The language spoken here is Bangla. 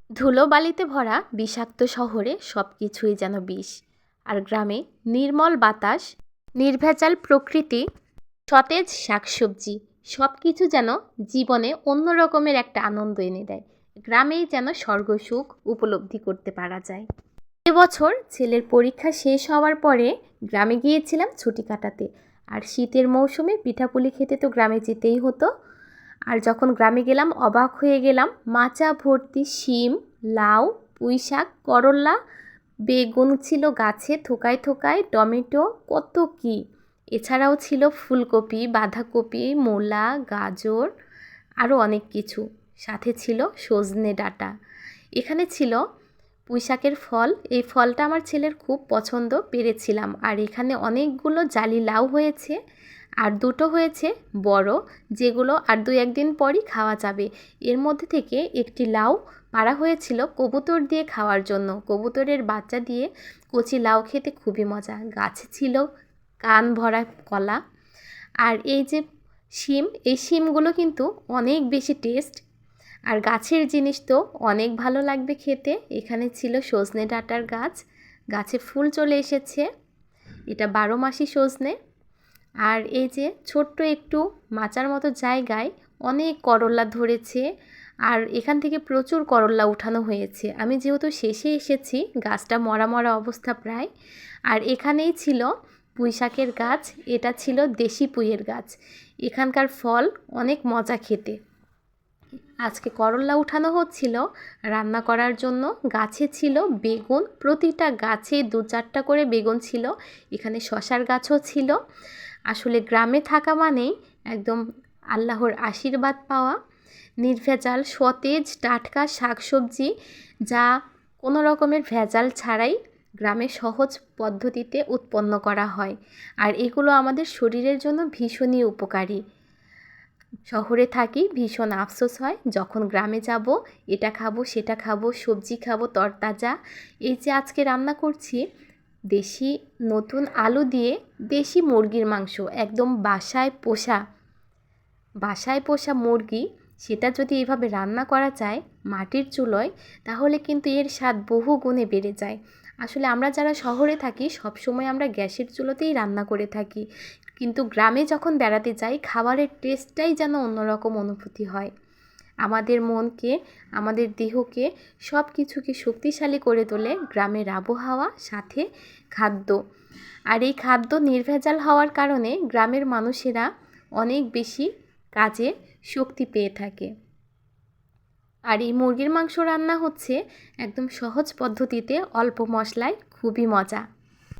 ধুলোবালিতে ভরা বিষাক্ত শহরে সব কিছুই যেন বিষ, আর গ্রামে নির্মল বাতাস, নির্ভেজাল প্রকৃতি, সতেজ শাকসবজি, সব কিছু যেন জীবনে অন্য রকমের একটা আনন্দ এনে দেয়। গ্রামেই যেন স্বর্গসুখ উপলব্ধি করতে পারা যায়। এবছর ছেলের পরীক্ষা শেষ হওয়ার পরে গ্রামে গিয়েছিলাম ছুটি কাটাতে। আর শীতের মৌসুমে পিঠাপুলি খেতে তো গ্রামে যেতেই হতো। আর যখন গ্রামে গেলাম অবাক হয়ে গেলাম, মাচা ভর্তি শিম, লাউ, পুঁই শাক, করল্লা, বেগুন ছিল গাছে থোকায় থোকায়, টমেটো, কত কি। এছাড়াও ছিল ফুলকপি, বাঁধাকপি, মূলা, গাজর, আরও অনেক কিছু। সাথে ছিল সজনে ডাঁটা। এখানে ছিল পুঁই শাকের ফল। এই ফলটা আমার ছেলের খুব পছন্দ, পেরেছিলাম। আর এখানে অনেকগুলো জালি লাউ হয়েছে, আর দুটো হয়েছে বড়, যেগুলো আর দু একদিন পরই খাওয়া যাবে। এর মধ্যে থেকে একটি লাউ পাড়া হয়েছিল কবুতর দিয়ে খাওয়ার জন্য। কবুতরের বাচ্চা দিয়ে কচি লাউ খেতে খুবই মজা। গাছে ছিল কান ভরা কলা। আর এই যে শিম, এই শিমগুলো কিন্তু অনেক বেশি টেস্ট, আর গাছের জিনিস তো অনেক ভালো লাগবে খেতে। এখানে ছিল সজনে ডাঁটার গাছ, গাছে ফুল চলে এসেছে। এটা 12 মাসি সজনে। আর এই যে ছোট্ট একটু মাচার মতো জায়গায় অনেক করল্লা ধরেছে, আর এখান থেকে প্রচুর করল্লা উঠানো হয়েছে। আমি যেহেতু শেষে এসেছি, গাছটা মরা মরা অবস্থা প্রায়। আর এখানেই ছিল পুঁই শাকের গাছ, এটা ছিল দেশি পুঁইয়ের গাছ। এখানকার ফল অনেক মজা খেতে। আজকে করল্লা উঠানো হচ্ছিল রান্না করার জন্য। গাছে ছিল বেগুন, প্রতিটা গাছে 2-4টা করে বেগুন ছিল। এখানে শশার গাছও ছিল। আসলে গ্রামে থাকা মানেই একদম আল্লাহর আশীর্বাদ পাওয়া। নির্ভেজাল সতেজ টাটকা শাকসবজি, যা কোনো রকমের ভেজাল ছাড়াই গ্রামে সহজ পদ্ধতিতে উৎপন্ন করা হয়। আর এগুলো আমাদের শরীরের জন্য ভীষণই উপকারী। শহরে থাকি, ভীষণ আফসোস হয় যখন গ্রামে যাব, এটা খাবো সেটা খাবো, সবজি খাবো তরতাজা। এই যে আজকে রান্না করছি দেশি নতুন আলু দিয়ে দেশি মুরগির মাংস, একদম বাসায় পোষা মুরগি, সেটা যদি এভাবে রান্না করা যায় মাটির চুলোয়, তাহলে কিন্তু এর স্বাদ বহু গুণে বেড়ে যায়। আসলে আমরা যারা শহরে থাকি সবসময় আমরা গ্যাসের চুলোতেই রান্না করে থাকি, কিন্তু গ্রামে যখন বেড়াতে যাই খাবারের টেস্টটাই যেন অন্যরকম অনুভূতি হয়। আমাদের মনকে, আমাদের দেহকে, সব কিছুকে শক্তিশালী করে তোলে গ্রামের আবহাওয়া, সাথে খাদ্য। আর এই খাদ্য নির্ভেজাল হওয়ার কারণে গ্রামের মানুষেরা অনেক বেশি কাজে শক্তি পেয়ে থাকে। আর এই মুরগির মাংস রান্না হচ্ছে একদম সহজ পদ্ধতিতে, অল্প মশলায়, খুবই মজা।